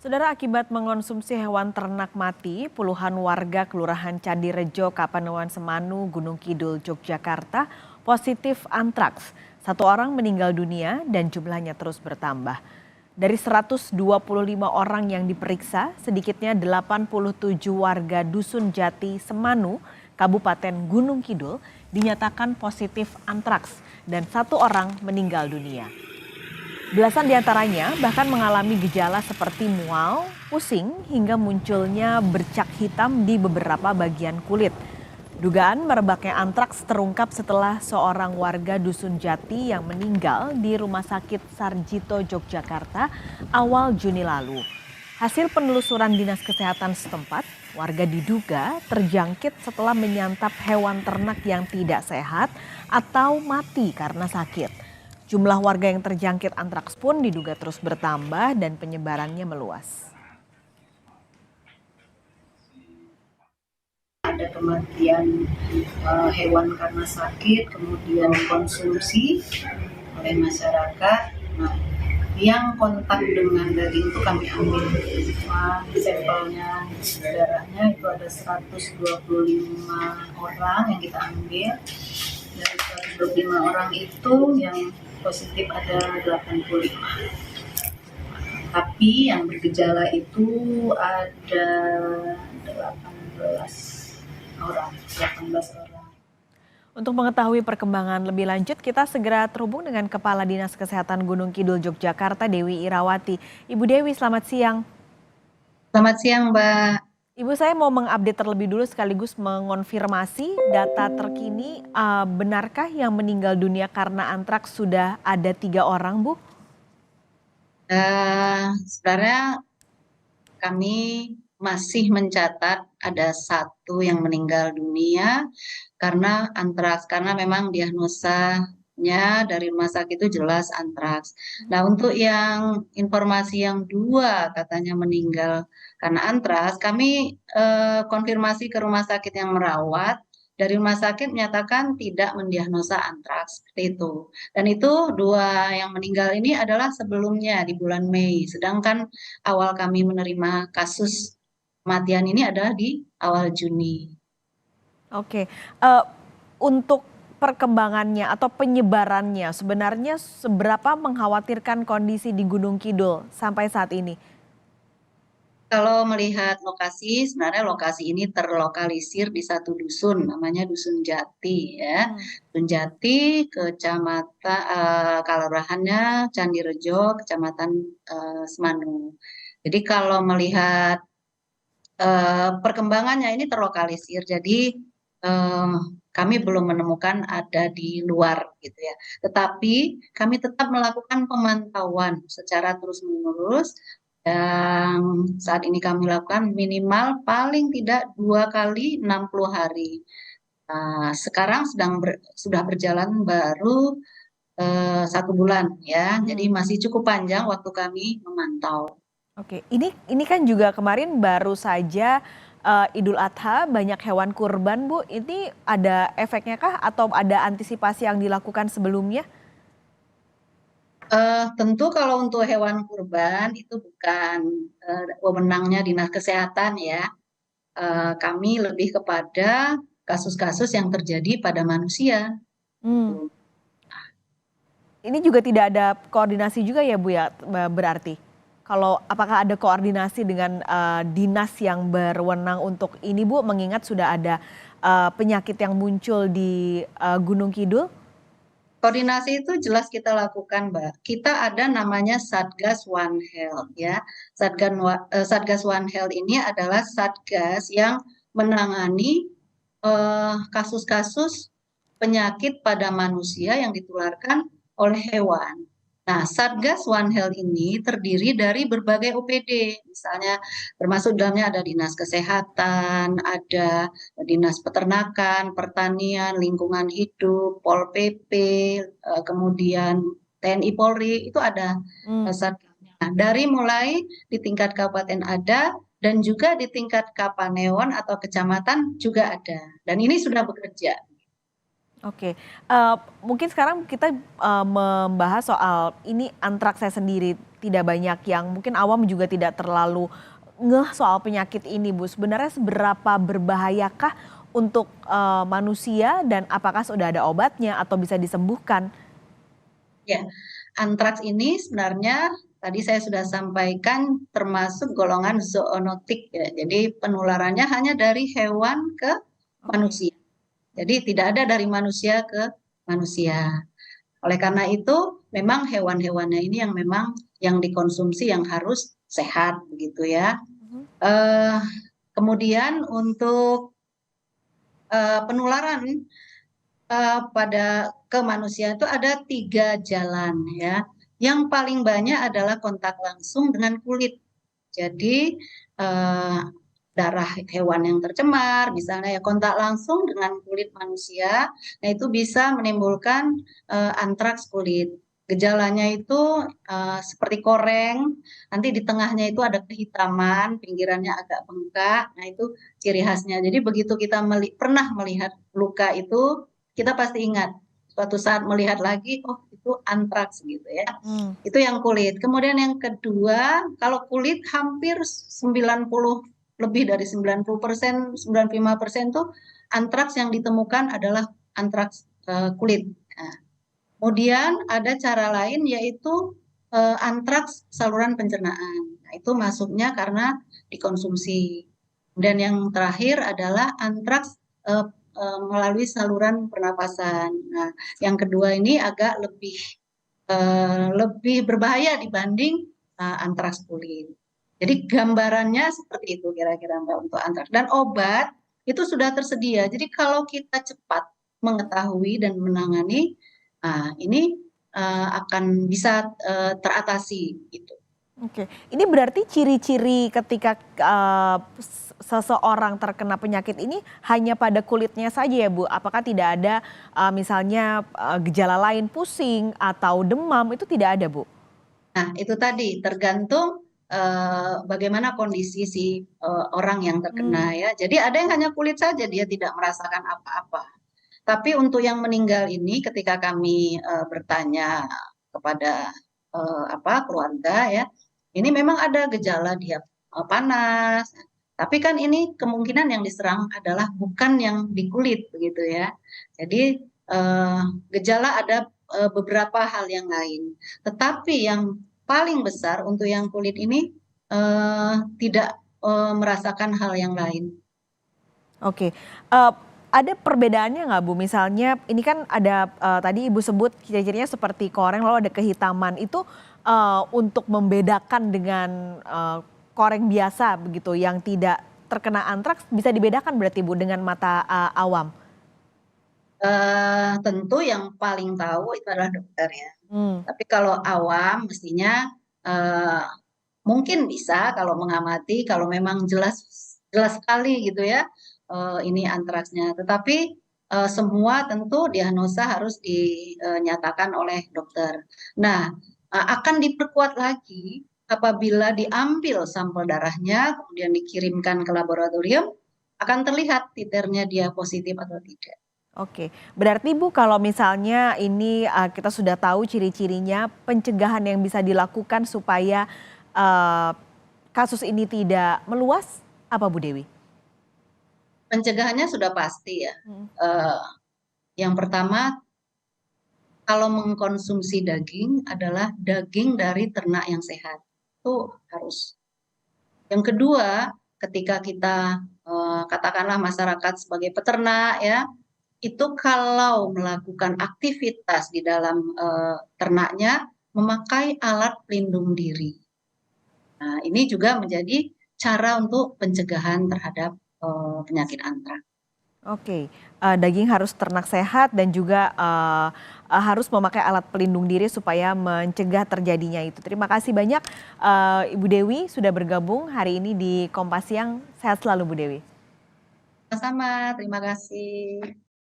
Saudara, akibat mengonsumsi hewan ternak mati, puluhan warga Kelurahan Candirejo, Kapanewon Semanu, Gunung Kidul, Yogyakarta positif antraks. Satu orang meninggal dunia dan jumlahnya terus bertambah. Dari 125 orang yang diperiksa, sedikitnya 87 warga Dusun Jati, Semanu, Kabupaten Gunung Kidul dinyatakan positif antraks dan satu orang meninggal dunia. Belasan diantaranya bahkan mengalami gejala seperti mual, pusing, hingga munculnya bercak hitam di beberapa bagian kulit. Dugaan merebaknya antraks terungkap setelah seorang warga Dusun Jati yang meninggal di Rumah Sakit Sarjito, Yogyakarta awal Juni lalu. Hasil penelusuran Dinas Kesehatan setempat, warga diduga terjangkit setelah menyantap hewan ternak yang tidak sehat atau mati karena sakit. Jumlah warga yang terjangkit antraks pun diduga terus bertambah dan penyebarannya meluas. Ada kematian hewan karena sakit, kemudian konsumsi oleh masyarakat. Nah, yang kontak dengan daging itu kami ambil semua sampelnya, darahnya itu ada 125 orang yang kita ambil. Dari 125 orang itu yang positif ada 85. Tapi yang bergejala itu ada 18 orang. Untuk mengetahui perkembangan lebih lanjut, kita segera terhubung dengan Kepala Dinas Kesehatan Gunung Kidul Yogyakarta, Dewi Irawati. Ibu Dewi, selamat siang. Selamat siang, Mbak. Ibu, saya mau mengupdate terlebih dulu sekaligus mengonfirmasi data terkini, benarkah yang meninggal dunia karena antraks sudah ada 3 orang, Bu? Sebenarnya kami masih mencatat ada satu yang meninggal dunia karena antraks, karena memang diagnosanya dari rumah sakit itu jelas antraks. Nah, untuk yang informasi yang 2 katanya meninggal karena antraks, kami konfirmasi ke rumah sakit yang merawat. Dari rumah sakit menyatakan tidak mendiagnosa antraks, seperti itu. Dan itu 2 yang meninggal ini adalah sebelumnya di bulan Mei, sedangkan awal kami menerima kasus kematian ini adalah di awal Juni. Oke, untuk perkembangannya atau penyebarannya sebenarnya seberapa mengkhawatirkan kondisi di Gunung Kidul sampai saat ini? Kalau melihat lokasi, sebenarnya lokasi ini terlokalisir di satu dusun, namanya Dusun Jati ya. Dusun Jati, kecamatan kelurahannya Candirejo, kecamatan Semanu. Jadi kalau melihat perkembangannya ini terlokalisir, jadi kami belum menemukan ada di luar gitu ya. Tetapi kami tetap melakukan pemantauan secara terus-menerus yang saat ini kami lakukan minimal paling tidak 2 kali 60 hari. Sekarang sudah berjalan baru 1 bulan ya, jadi masih cukup panjang waktu kami memantau. Oke, ini kan juga kemarin baru saja Idul Adha, banyak hewan kurban, Bu. Ini ada efeknya kah atau ada antisipasi yang dilakukan sebelumnya? Tentu kalau untuk hewan kurban itu bukan wewenangnya Dinas Kesehatan ya. Kami lebih kepada kasus-kasus yang terjadi pada manusia. Hmm. Gitu. Ini juga tidak ada koordinasi juga ya, Bu ya, berarti? Kalau apakah ada koordinasi dengan dinas yang berwenang untuk ini, Bu, mengingat sudah ada penyakit yang muncul di Gunung Kidul? Koordinasi itu jelas kita lakukan, Mbak. Kita ada namanya Satgas One Health ya. Satgas One Health ini adalah satgas yang menangani kasus-kasus penyakit pada manusia yang ditularkan oleh hewan. Nah, Satgas One Health ini terdiri dari berbagai OPD, misalnya termasuk dalamnya ada Dinas Kesehatan, ada Dinas Peternakan, Pertanian, Lingkungan Hidup, Pol PP, kemudian TNI Polri, itu ada Satgasnya. Nah, dari mulai di tingkat kabupaten ada, dan juga di tingkat Kapanewon atau kecamatan juga ada. Dan ini sudah bekerja. Oke, mungkin sekarang kita, membahas soal ini antraks saya sendiri, tidak banyak yang mungkin awam juga tidak terlalu ngeh soal penyakit ini, Bu. Sebenarnya seberapa berbahayakah untuk, manusia dan apakah sudah ada obatnya atau bisa disembuhkan? Ya, antraks ini sebenarnya tadi saya sudah sampaikan termasuk golongan zoonotik ya. Jadi penularannya hanya dari hewan ke Oke. manusia. Jadi tidak ada dari manusia ke manusia. Oleh karena itu, memang hewan-hewannya ini yang memang yang dikonsumsi yang harus sehat begitu ya. Mhm. Eh, Kemudian untuk penularan pada ke manusia itu ada 3 jalan ya. Yang paling banyak adalah kontak langsung dengan kulit. Jadi, darah hewan yang tercemar, misalnya ya kontak langsung dengan kulit manusia, nah itu bisa menimbulkan, antraks kulit. Gejalanya itu, seperti koreng, nanti di tengahnya itu ada kehitaman, pinggirannya agak bengkak, nah itu ciri khasnya. Jadi begitu kita pernah melihat luka itu, kita pasti ingat, suatu saat melihat lagi, "Oh itu antraks," gitu ya. Mmm. Itu yang kulit. Kemudian yang kedua, kalau kulit hampir 90 lebih dari 90%, 95% tuh antraks yang ditemukan adalah antraks, kulit. Nah, kemudian ada cara lain yaitu, antraks saluran pencernaan. Nah, itu masuknya karena dikonsumsi. Dan yang terakhir adalah antraks, eee melalui saluran pernapasan. Nah, yang kedua ini agak lebih berbahaya dibanding, antraks kulit. Jadi gambarannya seperti itu kira-kira Mbak untuk antraks dan obat itu sudah tersedia. Jadi kalau kita cepat mengetahui dan menangani, ini, akan bisa, teratasi gitu. Oke, ini berarti ciri-ciri ketika, seseorang terkena penyakit ini hanya pada kulitnya saja ya, Bu? Apakah tidak ada, misalnya, gejala lain pusing atau demam itu tidak ada, Bu? Nah, itu tadi tergantung, bagaimana kondisi si, orang yang terkena Mmm. ya. Jadi ada yang hanya kulit saja dia tidak merasakan apa-apa. Tapi untuk yang meninggal ini ketika kami, bertanya kepada, keluarga ya, ini memang ada gejala dia, panas, tapi kan ini kemungkinan yang diserang adalah bukan yang di kulit begitu ya. Jadi, gejala ada, beberapa hal yang lain. Tetapi yang paling besar untuk yang kulit ini, tidak, merasakan hal yang lain. Oke, ada perbedaannya nggak, Bu? Misalnya ini kan ada, tadi Ibu sebut ciri-cirinya seperti koreng lalu ada kehitaman, itu, untuk membedakan dengan, koreng biasa begitu yang tidak terkena antraks bisa dibedakan berarti, Bu, dengan mata, awam? Tentu yang paling tahu itu adalah dokter ya. Mmm. Tapi kalau awam mestinya, eee, mungkin bisa kalau mengamati kalau memang jelas jelas sekali gitu ya, ini antraksnya. Tetapi, semua tentu diagnosa harus dinyatakan oleh dokter. Nah, akan diperkuat lagi apabila diambil sampel darahnya kemudian dikirimkan ke laboratorium, akan terlihat titernya dia positif atau tidak. Oke, berarti Bu kalau misalnya ini, kita sudah tahu ciri-cirinya, pencegahan yang bisa dilakukan supaya, eee, kasus ini tidak meluas, apa Bu Dewi? Pencegahannya sudah pasti ya, Mhm. eee, yang pertama kalau mengkonsumsi daging adalah daging dari ternak yang sehat, itu harus. Yang kedua, ketika kita, katakanlah masyarakat sebagai peternak ya, itu kalau melakukan aktivitas di dalam, ternaknya memakai alat pelindung diri. Nah, ini juga menjadi cara untuk pencegahan terhadap, penyakit antraks. Oke, daging harus ternak sehat dan juga, harus memakai alat pelindung diri supaya mencegah terjadinya itu. Terima kasih banyak, Ibu Dewi sudah bergabung hari ini di Kompas Siang. Sehat selalu Bu Dewi. Sama-sama, terima kasih.